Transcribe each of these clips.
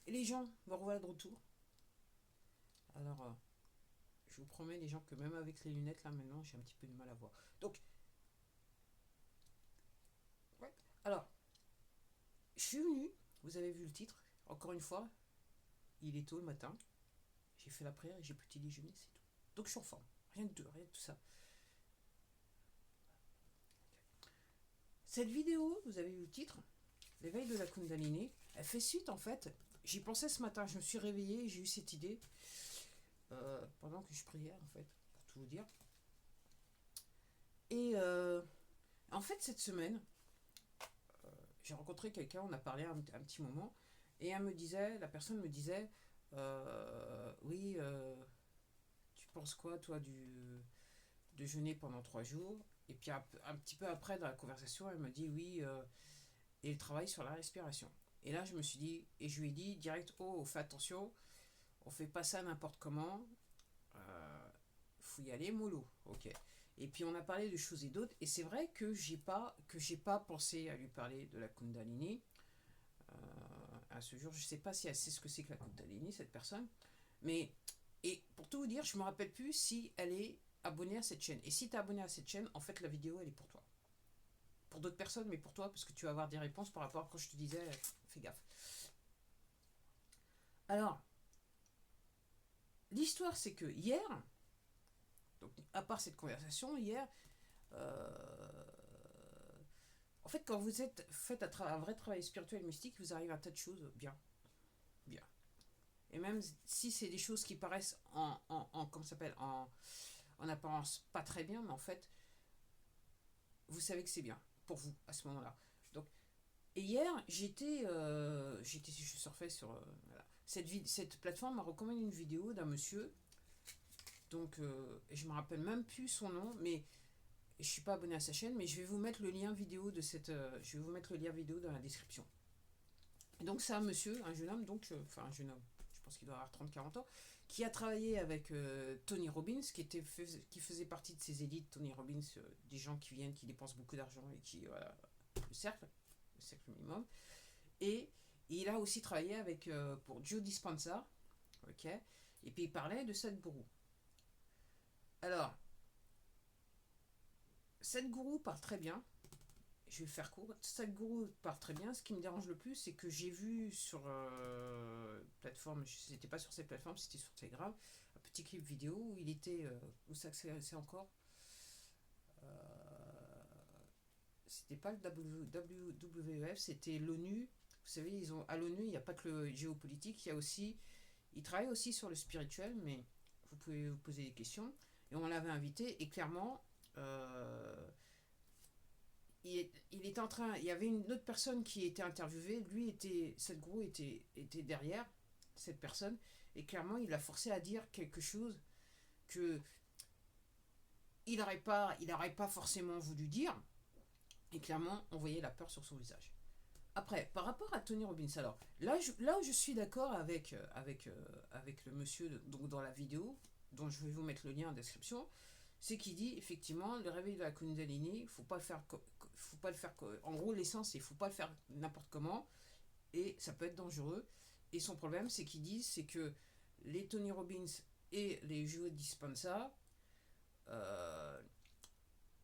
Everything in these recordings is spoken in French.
Et les gens, me revoilà de retour. Alors, je vous promets, les gens, que même avec les lunettes, là, maintenant, j'ai un petit peu de mal à voir. Donc, ouais. Alors, je suis venu, vous avez vu le titre, encore une fois, il est tôt le matin, j'ai fait la prière et j'ai petit déjeuner, c'est tout. Donc, je suis en forme. Rien de tout ça. Cette vidéo, vous avez vu le titre, l'éveil de la Kundalini, elle fait suite en fait. J'y pensais ce matin, je me suis réveillée et j'ai eu cette idée pendant que je priais en fait, pour tout vous dire. Et en fait, cette semaine, j'ai rencontré quelqu'un, on a parlé un petit moment, et la personne me disait, oui, tu penses quoi toi de jeûner pendant 3 jours? Et puis un petit peu après dans la conversation, elle me dit oui, et elle travaille sur la respiration. Et là, je me suis dit, et je lui ai dit direct, oh, fais attention, on fait pas ça n'importe comment, faut y aller mollo, ok. Et puis on a parlé de choses et d'autres, et c'est vrai que j'ai pas pensé à lui parler de la Kundalini. Euh, à ce jour, je sais pas si elle sait ce que c'est que la Kundalini, cette personne, mais et pour tout vous dire, je me rappelle plus si elle est abonnée à cette chaîne. Et si tu es abonné à cette chaîne, en fait, la vidéo, elle est pour toi. Pour d'autres personnes, mais pour toi, parce que tu vas avoir des réponses par rapport à quand je te disais, fais gaffe. Alors, l'histoire, c'est que hier, donc à part cette conversation, hier, euh, en fait, quand vous faites un vrai travail spirituel mystique, il vous arrive un tas de choses bien, bien. Et même si c'est des choses qui paraissent comment ça s'appelle, en apparence pas très bien, mais en fait, vous savez que c'est bien pour vous à ce moment-là. Donc, et hier, je surfais sur voilà. Cette plateforme m'a recommandé une vidéo d'un monsieur. Donc, je me rappelle même plus son nom, mais je suis pas abonné à sa chaîne, mais je vais vous mettre le lien vidéo je vais vous mettre le lien vidéo dans la description. Et donc, c'est un monsieur, un jeune homme, enfin un jeune homme, je pense qu'il doit avoir 30-40 ans, qui a travaillé avec Tony Robbins, qui faisait partie de ces élites, Tony Robbins, des gens qui viennent, qui dépensent beaucoup d'argent et qui, voilà, le cercle minimum. Et il a aussi travaillé pour Joe Dispenza, ok. Et puis il parlait de Sadhguru. Alors, Sadhguru parle très bien. Je vais faire court. Sadhguru parle très bien. Ce qui me dérange le plus, c'est que j'ai vu sur plateforme, c'était pas sur cette plateforme, c'était sur Telegram, un petit clip vidéo où il était, où ça c'est encore. C'était pas le WWF, c'était l'ONU. Vous savez, à l'ONU, il n'y a pas que le géopolitique, il y a aussi, ils travaillent aussi sur le spirituel, mais vous pouvez vous poser des questions. Et on l'avait invité, et clairement, il était en train, il y avait une autre personne qui était interviewée, Sadhguru était derrière cette personne, et clairement, il l'a forcé à dire quelque chose que il n'aurait pas forcément voulu dire, et clairement, on voyait la peur sur son visage. Après, par rapport à Tony Robbins, alors là où je suis d'accord avec le monsieur donc dans la vidéo, dont je vais vous mettre le lien en description, c'est qu'il dit effectivement le réveil de la Kundalini, faut pas le faire, en gros l'essence c'est faut pas le faire n'importe comment et ça peut être dangereux. Et son problème c'est que les Tony Robbins et les Joe Dispenza, euh,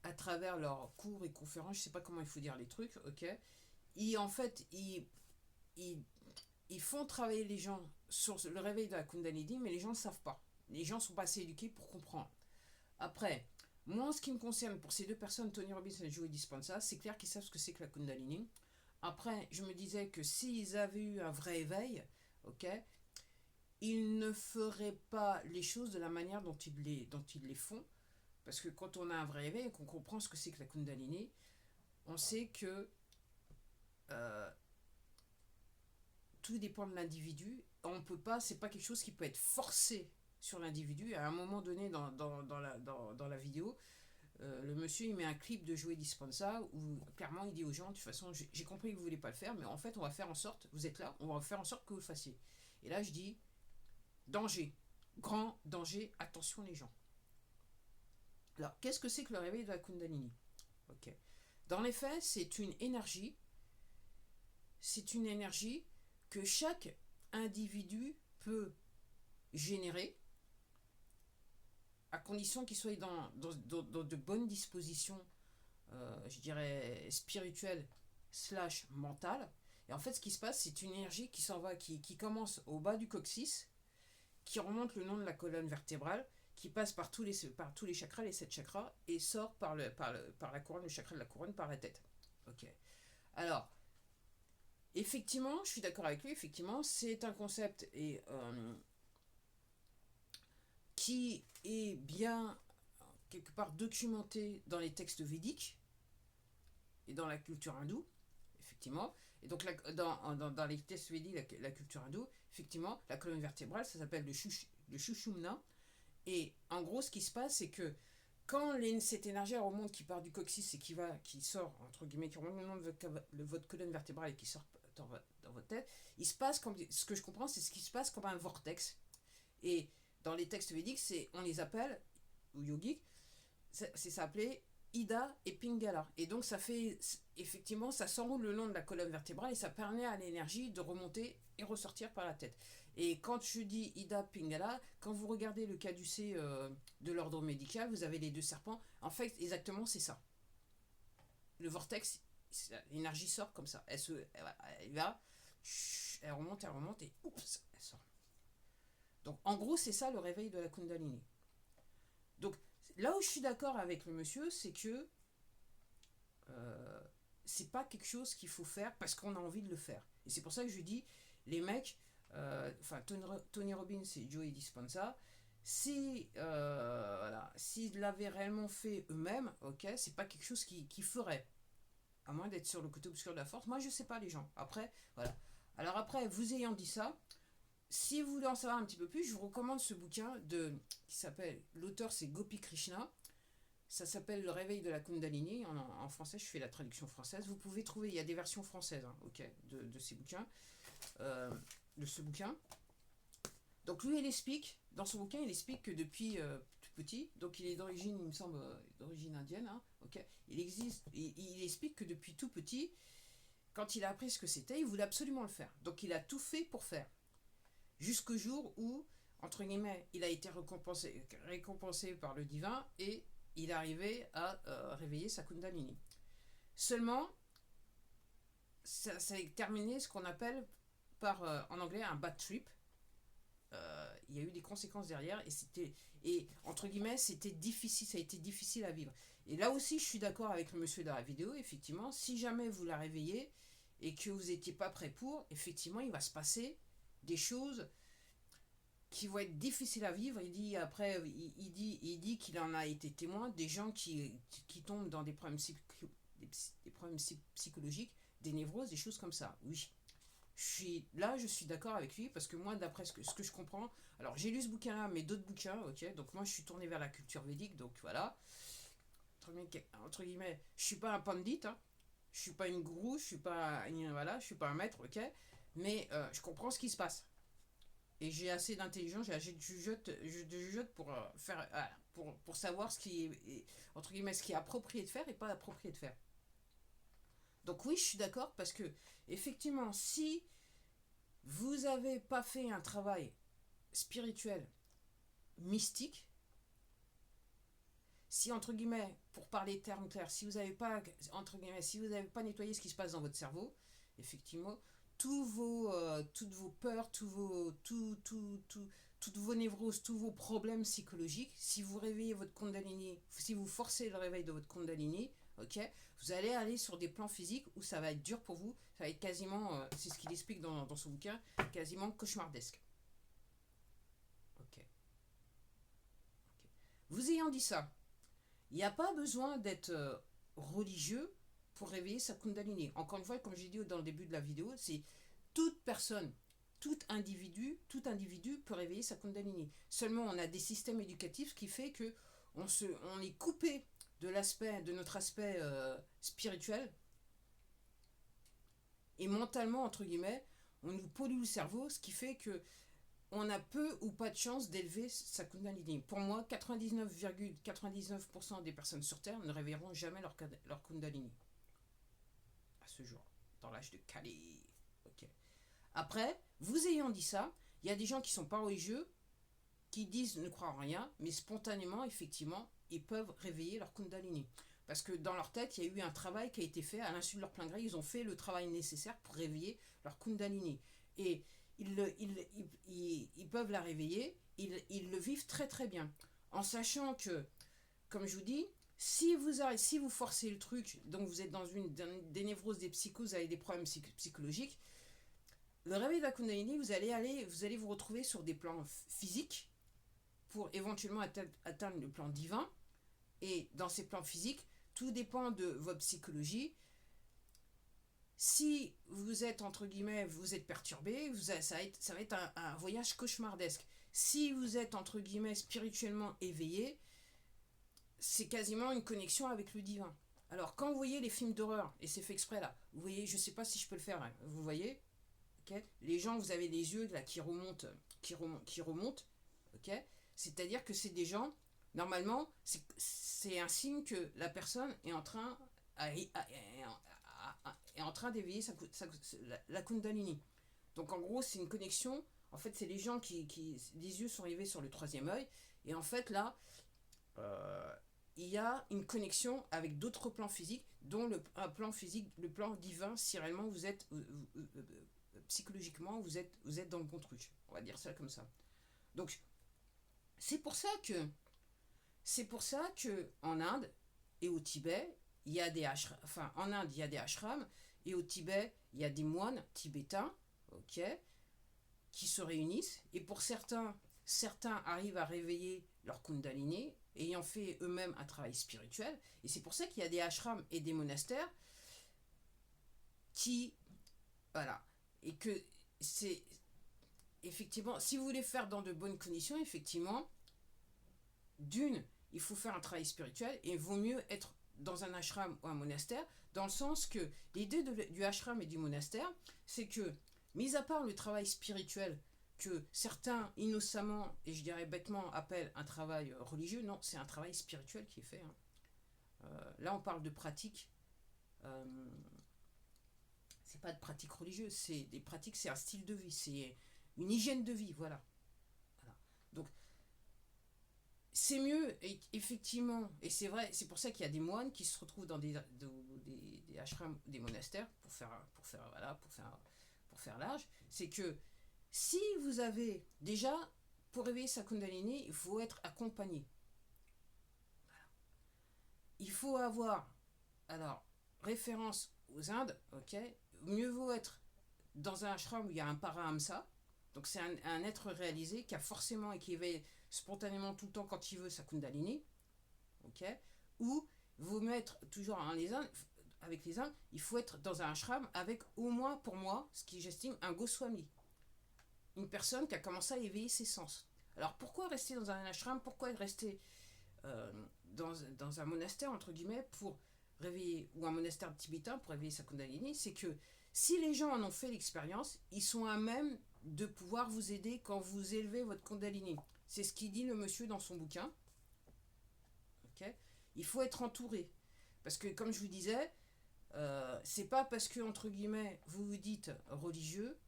à travers leurs cours et conférences, je sais pas comment il faut dire les trucs, ok, en fait, ils, ils font travailler les gens sur le réveil de la Kundalini, mais les gens ne savent pas. Les gens sont pas assez éduqués pour comprendre. Après, moi, en ce qui me concerne, pour ces deux personnes, Tony Robbins et Joey Dispenza, c'est clair qu'ils savent ce que c'est que la Kundalini. Après, je me disais que s'ils avaient eu un vrai éveil, ok, ils ne feraient pas les choses de la manière dont ils les font. Parce que quand on a un vrai éveil et qu'on comprend ce que c'est que la Kundalini, on sait que euh, tout dépend de l'individu. On peut pas, c'est pas quelque chose qui peut être forcé sur l'individu. À un moment donné dans la vidéo, le monsieur il met un clip de Joey Dispenza où clairement il dit aux gens de toute façon j'ai compris que vous voulez pas le faire, mais en fait on va faire en sorte, vous êtes là, on va faire en sorte que vous le fassiez. Et là je dis danger, grand danger, attention les gens. Alors qu'est-ce que c'est que le réveil de la Kundalini? Ok. Dans les faits, c'est une énergie que chaque individu peut générer, à condition qu'il soit dans de bonnes dispositions, je dirais, spirituelles / mentales. Et en fait, ce qui se passe, c'est une énergie qui s'en va, qui commence au bas du coccyx, qui remonte le long de la colonne vertébrale, qui passe par tous les chakras, les 7 chakras, et sort par la couronne, le chakra de la couronne, par la tête. Ok. Alors, effectivement, je suis d'accord avec lui, effectivement, c'est un concept qui est bien, quelque part, documenté dans les textes védiques et dans la culture hindoue, effectivement. Et donc, dans les textes védiques, la culture hindoue, effectivement, la colonne vertébrale, ça s'appelle le Shushumna. Et en gros, ce qui se passe, c'est que quand cette énergie remonte, qui part du coccyx et qui sort, entre guillemets, qui remonte le long de votre colonne vertébrale et qui sort dans votre tête, il se passe comme, ce que je comprends, c'est ce qui se passe comme un vortex. Et dans les textes védiques, on les appelle, ou yogiques, c'est s'appelé Ida et Pingala. Et donc ça fait, effectivement, ça s'enroule le long de la colonne vertébrale et ça permet à l'énergie de remonter et ressortir par la tête. Et quand je dis Ida Pingala, quand vous regardez le caducée de l'ordre médical, vous avez les 2 serpents. En fait, exactement, c'est ça. Le vortex, l'énergie sort comme ça. Elle va, elle remonte et oups, elle sort. Donc, en gros, c'est ça le réveil de la Kundalini. Donc, là où je suis d'accord avec le monsieur, c'est que c'est pas quelque chose qu'il faut faire parce qu'on a envie de le faire. Et c'est pour ça que je dis, les mecs, Tony Robbins et Joey Dispenza, s'ils l'avaient réellement fait eux-mêmes, ok, c'est pas quelque chose qu'ils feraient. À moins d'être sur le côté obscur de la force. Moi, je sais pas, les gens. Après, voilà. Alors après, vous ayant dit ça, si vous voulez en savoir un petit peu plus, je vous recommande ce bouquin qui s'appelle, l'auteur c'est Gopi Krishna. Ça s'appelle Le réveil de la Kundalini. En français, je fais la traduction française. Vous pouvez trouver, il y a des versions françaises, ok, de ces bouquins. De ce bouquin. Donc lui, dans son bouquin, il explique que depuis tout petit, donc il est d'origine, il me semble, d'origine indienne, hein, ok, il explique que depuis tout petit, quand il a appris ce que c'était, il voulait absolument le faire. Donc il a tout fait pour faire. Jusqu'au jour où, entre guillemets, il a été récompensé par le divin et il est arrivé à réveiller sa Kundalini. Seulement, ça a terminé ce qu'on appelle en anglais un bad trip. Il y a eu des conséquences derrière et entre guillemets c'était difficile, ça a été difficile à vivre. Et là aussi je suis d'accord avec le monsieur de la vidéo, effectivement, si jamais vous la réveillez et que vous n'étiez pas prêt pour, effectivement il va se passer des choses qui vont être difficiles à vivre. Il dit après, il dit qu'il en a été témoin des gens qui tombent dans des problèmes psychologiques, des névroses, des choses comme ça. Oui. Je suis d'accord avec lui parce que moi, d'après ce que je comprends, alors j'ai lu ce bouquin-là, mais d'autres bouquins, ok, donc moi je suis tourné vers la culture védique, donc voilà. Entre guillemets, je suis pas un pandit, hein, je suis pas une gourou, je suis pas un maître, ok, mais je comprends ce qui se passe. Et j'ai assez d'intelligence, j'ai assez de jugeote pour faire, pour savoir ce qui est, entre guillemets, ce qui est approprié de faire et pas approprié de faire. Donc oui, je suis d'accord parce que effectivement, si vous n'avez pas fait un travail spirituel, mystique, si entre guillemets, pour parler termes clairs, si vous n'avez pas nettoyé ce qui se passe dans votre cerveau, effectivement, toutes vos peurs, toutes vos névroses, tous vos problèmes psychologiques, si vous réveillez votre Kundalini, si vous forcez le réveil de votre Kundalini, ok, vous allez aller sur des plans physiques où ça va être dur pour vous, ça va être quasiment, c'est ce qu'il explique dans son bouquin, quasiment cauchemardesque. Ok. Vous ayant dit ça, il n'y a pas besoin d'être religieux pour réveiller sa Kundalini. Encore une fois, comme j'ai dit dans le début de la vidéo, c'est toute personne, tout individu peut réveiller sa Kundalini. Seulement, on a des systèmes éducatifs qui fait que on est coupé de notre aspect spirituel et mentalement, entre guillemets, on nous pollue le cerveau, ce qui fait que on a peu ou pas de chance d'élever sa Kundalini. Pour moi, 99,99% des personnes sur Terre ne réveilleront jamais leur Kundalini. À ce jour, dans l'âge de Kali. Ok. Après, vous ayant dit ça, il y a des gens qui sont pas religieux, qui disent ne croire en rien, mais spontanément, effectivement, ils peuvent réveiller leur Kundalini. Parce que dans leur tête, il y a eu un travail qui a été fait à l'insu de leur plein gré. Ils ont fait le travail nécessaire pour réveiller leur Kundalini. Et ils peuvent la réveiller, ils le vivent très très bien. En sachant que, comme je vous dis, si vous forcez le truc, donc vous êtes dans des névroses, des psychoses avec des problèmes psychologiques, le réveil de la Kundalini, vous allez vous retrouver sur des plans physiques pour éventuellement atteindre le plan divin. Et dans ces plans physiques, tout dépend de votre psychologie. Si vous êtes, entre guillemets, vous êtes perturbé, ça va être un voyage cauchemardesque. Si vous êtes, entre guillemets, spirituellement éveillé, c'est quasiment une connexion avec le divin. Alors, quand vous voyez les films d'horreur, et c'est fait exprès là, vous voyez, je sais pas si je peux le faire, hein, vous voyez, ok, les gens, vous avez les yeux là qui remontent, ok, c'est-à-dire que c'est des gens, normalement, c'est un signe que la personne est en train, est en train d'éveiller la Kundalini. Donc en gros, c'est une connexion. En fait, c'est les gens les yeux sont rivés sur le troisième œil. Et en fait, là, il y a une connexion avec d'autres plans physiques, dont un plan physique, le plan divin, si réellement vous êtes, psychologiquement, vous êtes dans le bon truc. On va dire ça comme ça. Donc, c'est pour ça que en Inde et au Tibet, il y a des ashrams, enfin en Inde il y a des ashrams et au Tibet il y a des moines tibétains, ok, qui se réunissent et pour certains arrivent à réveiller leur Kundalini ayant fait eux-mêmes un travail spirituel et c'est pour ça qu'il y a des ashrams et des monastères qui voilà et que c'est effectivement si vous voulez faire dans de bonnes conditions effectivement il faut faire un travail spirituel et il vaut mieux être dans un ashram ou un monastère, dans le sens que l'idée du ashram et du monastère, c'est que, mis à part le travail spirituel que certains innocemment, et je dirais bêtement, appellent un travail religieux, non, c'est un travail spirituel qui est fait. Hein. Là, on parle de pratique. C'est pas de pratique religieuse, c'est des pratiques, c'est un style de vie, c'est une hygiène de vie, voilà. Donc, c'est mieux, effectivement, et c'est vrai, c'est pour ça qu'il y a des moines qui se retrouvent dans des ashrams, des monastères, pour faire large, c'est que si vous avez, déjà, pour réveiller sa Kundalini, il faut être accompagné. Voilà. Il faut avoir, alors, référence aux Indes, ok, mieux vaut être dans un ashram où il y a un Parahamsa, donc c'est un être réalisé qui a forcément et qui éveille spontanément tout le temps quand il veut sa Kundalini, ok, ou vous mettre toujours avec les Indes, il faut être dans un ashram avec au moins pour moi, ce qui j'estime un Goswami, une personne qui a commencé à éveiller ses sens. Alors pourquoi rester dans un ashram, pourquoi rester dans un monastère entre guillemets pour réveiller, ou un monastère tibétain pour réveiller sa Kundalini, c'est que si les gens en ont fait l'expérience, ils sont à même de pouvoir vous aider quand vous élevez votre Kundalini. C'est ce qu'il dit le monsieur dans son bouquin. Okay, il faut être entouré. Parce que, comme je vous disais, c'est pas parce que, entre guillemets, vous vous dites religieux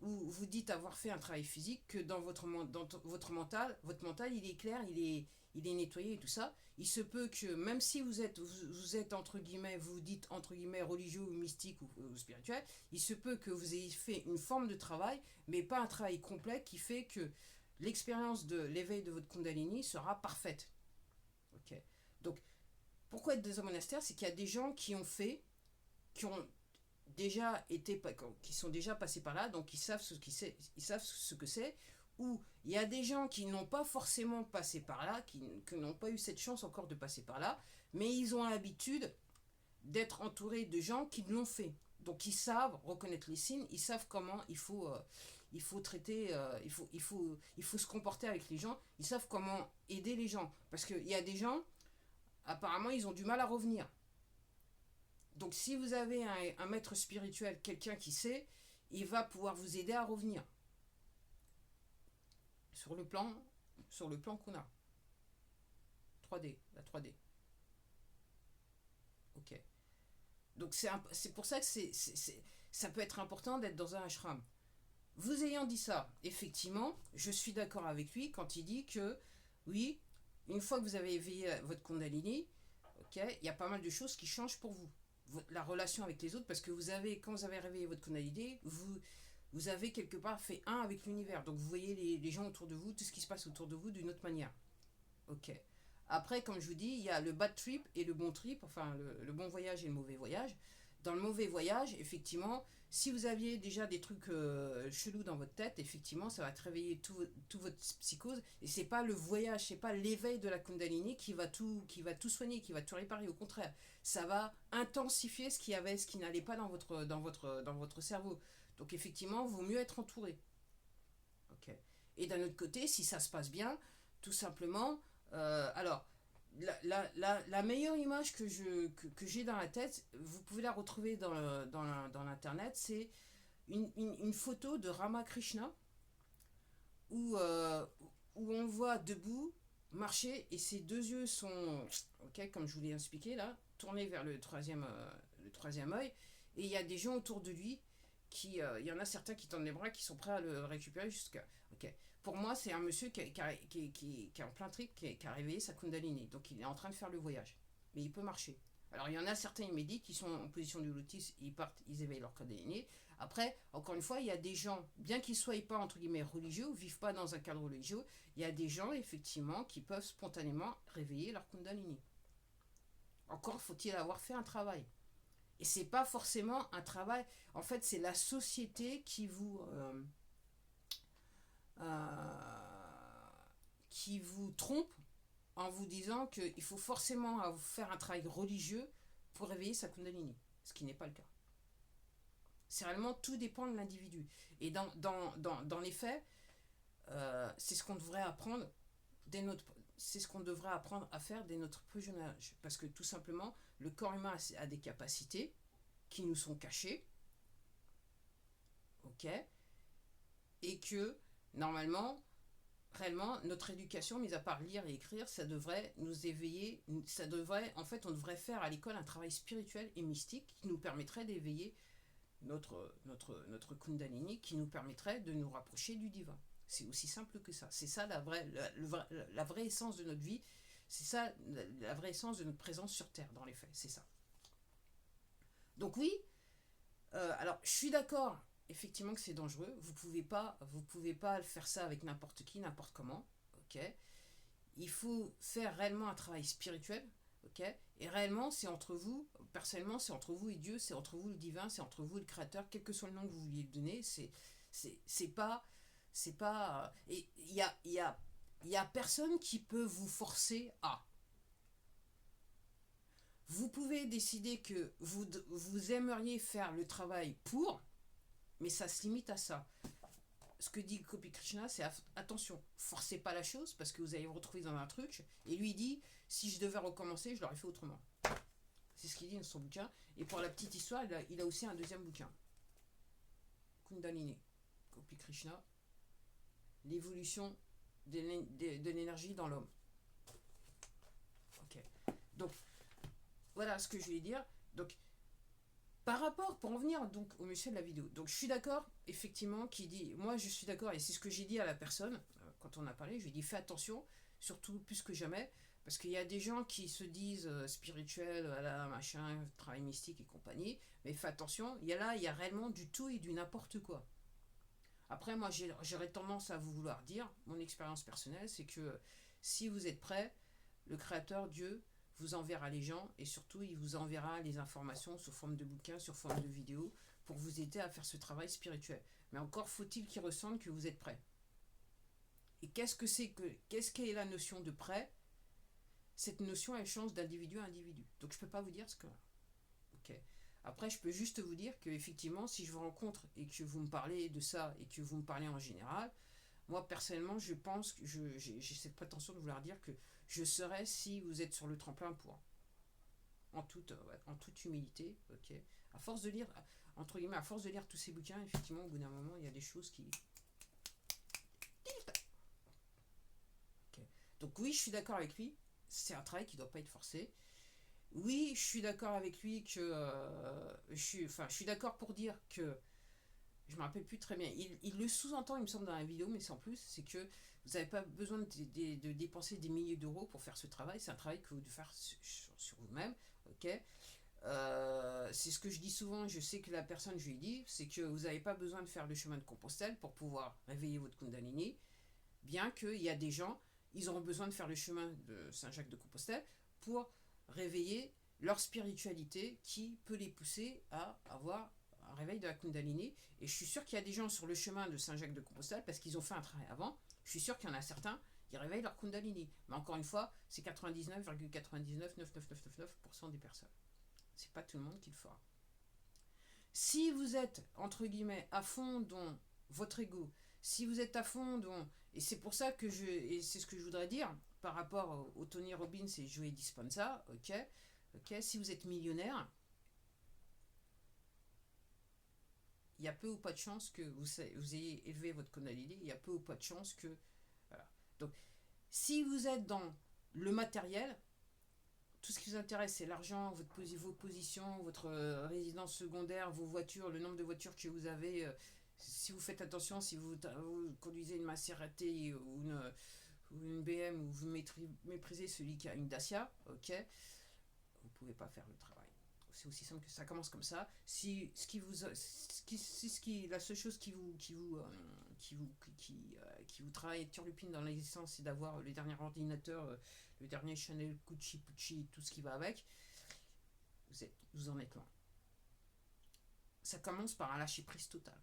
ou vous dites avoir fait un travail physique que dans votre mental, il est clair, il est nettoyé et tout ça. Il se peut que, même si vous êtes entre guillemets, vous dites entre guillemets religieux ou mystique ou spirituel, il se peut que vous ayez fait une forme de travail, mais pas un travail complet qui fait que l'expérience de l'éveil de votre Kundalini sera parfaite. Ok. Donc, pourquoi être dans un monastère? C'est qu'il y a des gens qui ont sont déjà passés par là, donc ils savent ce que c'est. Ou il y a des gens qui n'ont pas forcément passé par là, qui n'ont pas eu cette chance encore de passer par là, mais ils ont l'habitude d'être entourés de gens qui l'ont fait. Donc ils savent reconnaître les signes, ils savent comment il faut traiter, il faut se comporter avec les gens, ils savent comment aider les gens. Parce qu'il y a des gens, apparemment, ils ont du mal à revenir. Donc si vous avez un maître spirituel, quelqu'un qui sait, il va pouvoir vous aider à revenir. Sur le plan qu'on a. 3D, la 3D. Ok. Donc c'est pour ça que ça peut être important d'être dans un ashram. Vous ayant dit ça, effectivement, je suis d'accord avec lui quand il dit que, oui, une fois que vous avez éveillé votre Kundalini, ok, il y a pas mal de choses qui changent pour vous. La relation avec les autres, parce que quand vous avez réveillé votre Kundalini, vous avez quelque part fait un avec l'univers. Donc vous voyez les gens autour de vous, tout ce qui se passe autour de vous d'une autre manière. Ok. Après, comme je vous dis, il y a le bad trip et le bon trip, enfin le bon voyage et le mauvais voyage. Dans le mauvais voyage, effectivement, si vous aviez déjà des trucs chelous dans votre tête, effectivement, ça va te réveiller tout votre psychose. Et c'est pas le voyage, c'est pas l'éveil de la Kundalini qui va tout soigner, qui va tout réparer. Au contraire, ça va intensifier ce qui n'allait pas dans votre cerveau. Donc effectivement, il vaut mieux être entouré. Ok. Et d'un autre côté, si ça se passe bien, tout simplement, alors, la meilleure image que j'ai dans la tête, vous pouvez la retrouver dans l'internet, c'est une photo de Ramakrishna où, où on le voit debout, marcher, et ses deux yeux sont, ok, comme je vous l'ai expliqué là, tournés vers le troisième œil, et il y a des gens autour de lui il y en a certains qui tendent les bras, qui sont prêts à le récupérer jusqu'à. Ok. Pour moi, c'est un monsieur qui est en plein trip, qui a réveillé sa Kundalini. Donc, il est en train de faire le voyage. Mais il peut marcher. Alors, il y en a certains, ils méditent, qui sont en position du lotus, ils partent, ils éveillent leur Kundalini. Après, encore une fois, il y a des gens, bien qu'ils ne soient pas, entre guillemets, religieux, ou vivent pas dans un cadre religieux, il y a des gens, effectivement, qui peuvent spontanément réveiller leur Kundalini. Encore faut-il avoir fait un travail. Et c'est pas forcément un travail. En fait, c'est la société qui vous trompe en vous disant qu'il faut forcément faire un travail religieux pour réveiller sa Kundalini, ce qui n'est pas le cas. C'est réellement tout dépend de l'individu. Et dans les faits, c'est ce qu'on devrait apprendre dès notre c'est ce qu'on devrait apprendre à faire dès notre plus jeune âge. Parce que tout simplement, le corps humain a des capacités qui nous sont cachées, ok, et que normalement, réellement, notre éducation, mis à part lire et écrire, ça devrait nous éveiller, en fait, on devrait faire à l'école un travail spirituel et mystique qui nous permettrait d'éveiller notre Kundalini, qui nous permettrait de nous rapprocher du divin. C'est aussi simple que ça. C'est ça la vraie essence de notre vie. C'est ça la vraie essence de notre présence sur Terre, dans les faits. C'est ça. Donc oui, alors je suis d'accord, effectivement, que c'est dangereux. Vous pouvez pas faire ça avec n'importe qui, n'importe comment. Ok. Il faut faire réellement un travail spirituel. Ok. Et réellement, c'est entre vous. Personnellement, c'est entre vous et Dieu. C'est entre vous le divin. C'est entre vous le Créateur. Quel que soit le nom que vous vouliez donner, c'est pas. Et il y a personne qui peut vous forcer à. Vous pouvez décider que vous aimeriez faire le travail pour, mais ça se limite à ça. Ce que dit Kopi Krishna, c'est attention, forcez pas la chose parce que vous allez vous retrouver dans un truc. Et lui, il dit, si je devais recommencer, je l'aurais fait autrement. C'est ce qu'il dit dans son bouquin. Et pour la petite histoire, il a aussi un deuxième bouquin. Kundalini, Kopi Krishna, l'évolution de l'énergie dans l'homme. Ok. Donc, voilà ce que je voulais dire. Donc, par rapport, pour en venir donc au monsieur de la vidéo, donc je suis d'accord, effectivement, qui dit, moi je suis d'accord, et c'est ce que j'ai dit à la personne, quand on a parlé, je lui ai dit, fais attention, surtout plus que jamais, parce qu'il y a des gens qui se disent spirituels, voilà, machin, travail mystique et compagnie, mais fais attention, il y a réellement du tout et du n'importe quoi. Après, moi j'aurais tendance à vous vouloir dire, mon expérience personnelle, c'est que si vous êtes prêt, le Créateur, Dieu, vous enverra les gens et surtout il vous enverra les informations sous forme de bouquins, sous forme de vidéos pour vous aider à faire ce travail spirituel. Mais encore faut-il qu'il ressente que vous êtes prêt. Et qu'est-ce qu'est la notion de prêt? Cette notion, elle change d'individu à individu. Donc je peux pas vous dire ce que. Ok. Après, je peux juste vous dire que effectivement, si je vous rencontre et que vous me parlez de ça et que vous me parlez en général, moi personnellement, je pense que j'ai cette prétention de vouloir dire que je serai si vous êtes sur le tremplin pour. En toute humilité, ok. À force de lire, entre guillemets, à force de lire tous ces bouquins, effectivement, au bout d'un moment, il y a des choses qui. Okay. Donc oui, je suis d'accord avec lui. C'est un travail qui ne doit pas être forcé. Oui, je suis d'accord avec lui que je suis d'accord pour dire que je me rappelle plus très bien. Il le sous-entend, il me semble, dans la vidéo, mais sans plus, c'est que vous n'avez pas besoin de dépenser des milliers d'euros pour faire ce travail. C'est un travail que vous devez faire sur vous-même, ok. C'est ce que je dis souvent. Je sais que la personne, je lui dis, c'est que vous n'avez pas besoin de faire le chemin de Compostelle pour pouvoir réveiller votre Kundalini, bien qu'il y a des gens, ils auront besoin de faire le chemin de Saint-Jacques de Compostelle pour réveiller leur spiritualité qui peut les pousser à avoir un réveil de la Kundalini. Et je suis sûr qu'il y a des gens sur le chemin de Saint-Jacques de Compostelle parce qu'ils ont fait un travail avant. Je suis sûr qu'il y en a certains qui réveillent leur Kundalini. Mais encore une fois, c'est 99,999999% des personnes. C'est pas tout le monde qui le fera. Si vous êtes, entre guillemets, à fond dans votre ego, si vous êtes à fond dans... Et c'est pour ça que et c'est ce que je voudrais dire par rapport au Tony Robbins et Joe Dispenza, ok, si vous êtes millionnaire, il y a peu ou pas de chance que vous ayez élevé votre Kundalini, il y a peu ou pas de chance que... Voilà. Donc, si vous êtes dans le matériel, tout ce qui vous intéresse, c'est l'argent, vos positions, votre résidence secondaire, vos voitures, le nombre de voitures que vous avez. Si vous faites attention, si vous conduisez une Maserati ou une BM, ou vous méprisez celui qui a une Dacia, ok, vous ne pouvez pas faire le travail. C'est aussi simple que ça commence comme ça. Si la seule chose qui vous travaille turlupine dans l'existence, c'est d'avoir le dernier ordinateur, le dernier Chanel, Gucci, Pucci, tout ce qui va avec, vous en êtes loin. Ça commence par un lâcher prise total.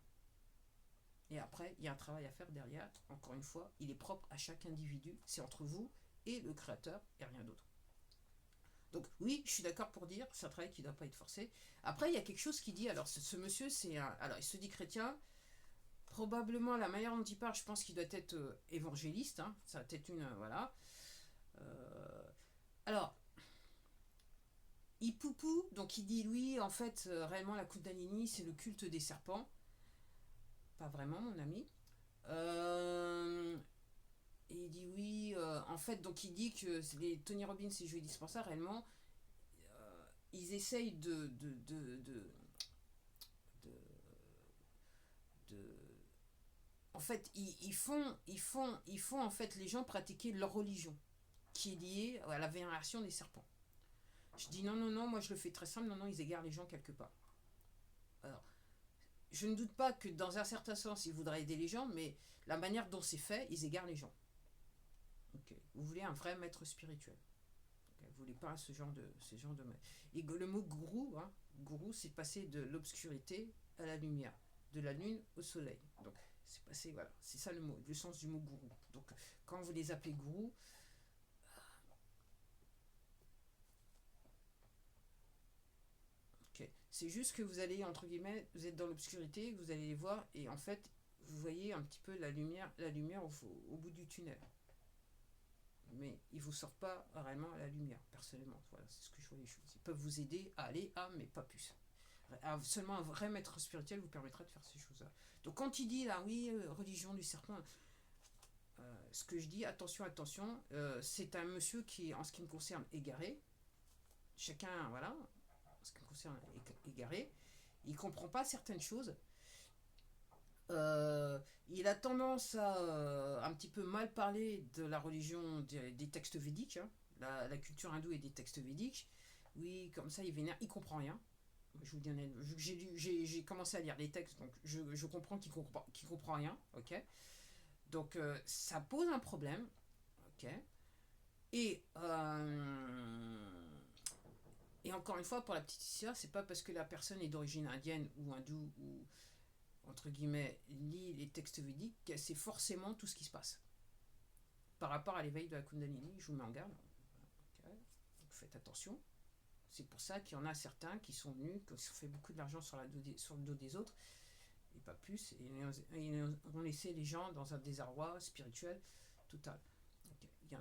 Et après, il y a un travail à faire derrière. Encore une fois, il est propre à chaque individu. C'est entre vous et le créateur et rien d'autre. Donc oui, je suis d'accord pour dire, c'est un travail qui ne doit pas être forcé. Après, il y a quelque chose qui dit, alors ce monsieur, alors il se dit chrétien. Probablement, la manière dont il parle, je pense qu'il doit être évangéliste. Hein, ça va être une... voilà. Alors, il poupou, donc il dit, oui, en fait, réellement, la Kundalini, c'est le culte des serpents. Pas vraiment, mon ami. Et il dit, oui, en fait, donc il dit que les Tony Robbins et Joe Dispenza, réellement, ils essayent en fait, ils font en fait les gens pratiquer leur religion, qui est liée à la vénération des serpents. Je dis non, moi je le fais très simple, non, ils égarent les gens quelque part. Alors, je ne doute pas que dans un certain sens, ils voudraient aider les gens, mais la manière dont c'est fait, ils égarent les gens. Okay. Vous voulez un vrai maître spirituel. Okay. Vous voulez pas ce genre de Et le mot gourou, hein, gourou, c'est passer de l'obscurité à la lumière, de la lune au soleil. Donc, c'est passé, voilà, c'est ça le sens du mot gourou. Donc, quand vous les appelez gourou, okay, c'est juste que vous allez, entre guillemets, vous êtes dans l'obscurité, vous allez les voir, et en fait, vous voyez un petit peu la lumière au bout du tunnel. Mais ils ne vous sortent pas réellement à la lumière, personnellement. Voilà, c'est ce que je vois les choses. Ils peuvent vous aider à aller à, mais pas plus. Seulement un vrai maître spirituel vous permettra de faire ces choses-là. Donc quand il dit là, oui, religion du serpent, ce que je dis, attention, c'est un monsieur qui, en ce qui me concerne, égaré. Chacun, voilà, en ce qui me concerne, égaré. Il ne comprend pas certaines choses. Il a tendance à un petit peu mal parler de la religion des textes védiques, hein, la culture hindoue et des textes védiques. Oui, comme ça, il vénère, il comprend rien. Je vous dis, vu que j'ai commencé à lire les textes, donc je comprends qu'il comprend rien, ok. Donc ça pose un problème, ok. Et encore une fois, pour la petite histoire, c'est pas parce que la personne est d'origine indienne ou hindoue ou entre guillemets, lit les textes védiques, c'est forcément tout ce qui se passe. Par rapport à l'éveil de la Kundalini, je vous mets en garde. Okay. Donc faites attention. C'est pour ça qu'il y en a certains qui sont venus, qui ont fait beaucoup d'argent sur le dos des autres, et pas plus, et ont laissé les gens dans un désarroi spirituel total. Okay.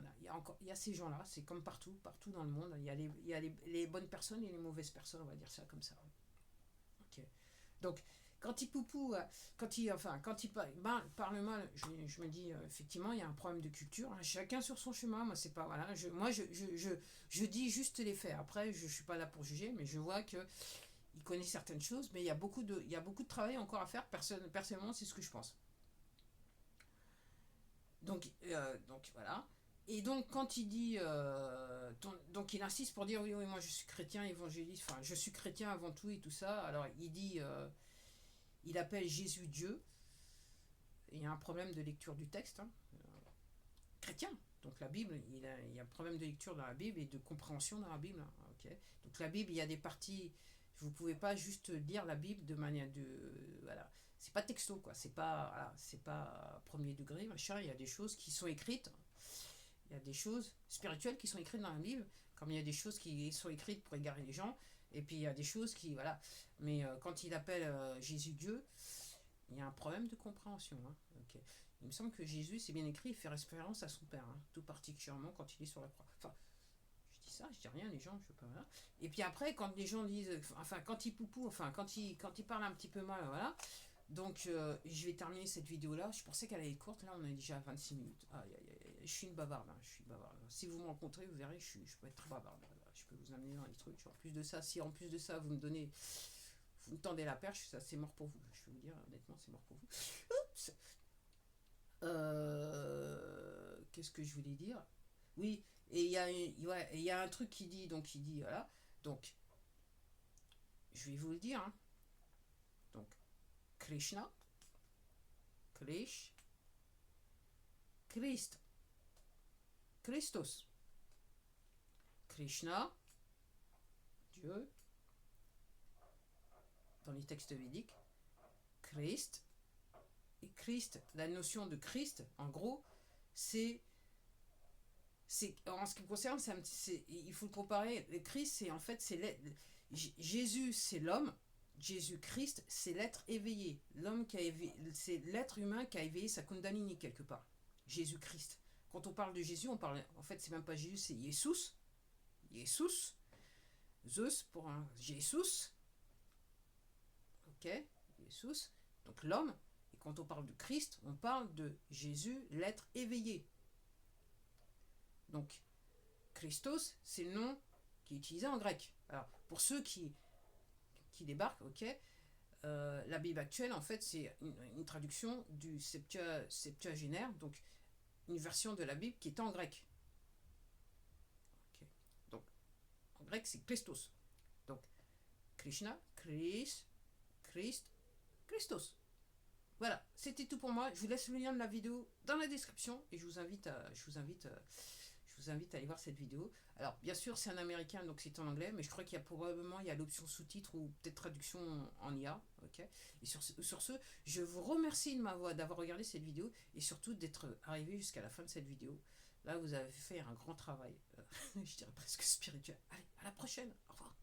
Il y a ces gens-là, c'est comme partout dans le monde, il y a les bonnes personnes et les mauvaises personnes, on va dire ça comme ça. Okay. Donc, quand il poupoue, quand il parle mal, je me dis, effectivement, il y a un problème de culture. Hein, chacun sur son chemin. Moi, c'est pas... Voilà, je dis juste les faits. Après, je suis pas là pour juger, mais je vois qu'il connais certaines choses, mais il y a beaucoup de travail encore à faire. Personnellement, c'est ce que je pense. Donc voilà. Et donc quand il dit, donc il insiste pour dire oui, oui, moi je suis chrétien, évangéliste, enfin je suis chrétien avant tout et tout ça. Alors il dit, il appelle Jésus Dieu. Il y a un problème de lecture du texte, hein. Chrétien. Donc la Bible, il y a un problème de lecture dans la Bible et de compréhension dans la Bible, hein. Ok. Donc la Bible, il y a des parties, vous pouvez pas juste lire la Bible de manière de, voilà, c'est pas texto quoi, c'est pas premier degré machin. Il y a des choses qui sont écrites, il y a des choses spirituelles qui sont écrites dans la Bible, comme il y a des choses qui sont écrites pour égarer les gens, et puis il y a des choses qui, voilà. Mais quand il appelle Jésus Dieu, il y a un problème de compréhension, hein. Ok. Il me semble que Jésus, c'est bien écrit, il fait référence à son Père, hein, tout particulièrement quand il est sur la croix. Enfin, je dis ça, je dis rien, les gens, je sais pas. Voilà. Et puis après, quand les gens disent, enfin, quand ils poupou, enfin, quand ils parlent un petit peu mal, voilà. Donc, je vais terminer cette vidéo-là. Je pensais qu'elle allait être courte, là, on est déjà à 26 minutes. Aïe, aïe, aïe, je suis une bavarde, hein, je suis bavarde. Si vous me rencontrez, vous verrez, je peux être très bavarde. Je peux vous amener dans les trucs. En plus de ça, si en plus de ça, vous me tendez la perche, ça c'est mort pour vous. Je vais vous dire, honnêtement, c'est mort pour vous. Oups. Qu'est-ce que je voulais dire? Oui, et il y a un truc qui dit, donc il dit, voilà, donc je vais vous le dire, hein. Donc Krishna, Krish, Christ, Christos, Krishna, Dieu, dans les textes védiques, Christ, et Christ, la notion de Christ, en gros, c'est en ce qui me concerne, il faut le comparer. Le Christ, c'est en fait, Jésus, c'est l'homme. Jésus-Christ, c'est l'être éveillé. L'homme qui a éveillé, c'est l'être humain qui a éveillé sa Kundalini quelque part. Jésus-Christ. Quand on parle de Jésus, on parle, en fait, c'est même pas Jésus, c'est Jesus. Jesus. Zeus pour un Jesus. Ok, Jesus. Donc l'homme. Et quand on parle de Christ, on parle de Jésus, l'être éveillé. Donc, Christos, c'est le nom qui est utilisé en grec. Alors, pour ceux qui débarquent, ok, la Bible actuelle, en fait, c'est une traduction du Septuagénaire, donc une version de la Bible qui est en grec. Okay. Donc, en grec, c'est Christos. Donc, Krishna, Christ, Christos. Voilà, c'était tout pour moi. Je vous laisse le lien de la vidéo dans la description et je vous invite à aller voir cette vidéo. Alors, bien sûr, c'est un américain, donc c'est en anglais, mais je crois qu'il y a probablement l'option sous-titres ou peut-être traduction en IA. Okay. Et sur ce, je vous remercie d'avoir regardé cette vidéo et surtout d'être arrivé jusqu'à la fin de cette vidéo. Là, vous avez fait un grand travail, je dirais presque spirituel. Allez, à la prochaine. Au revoir.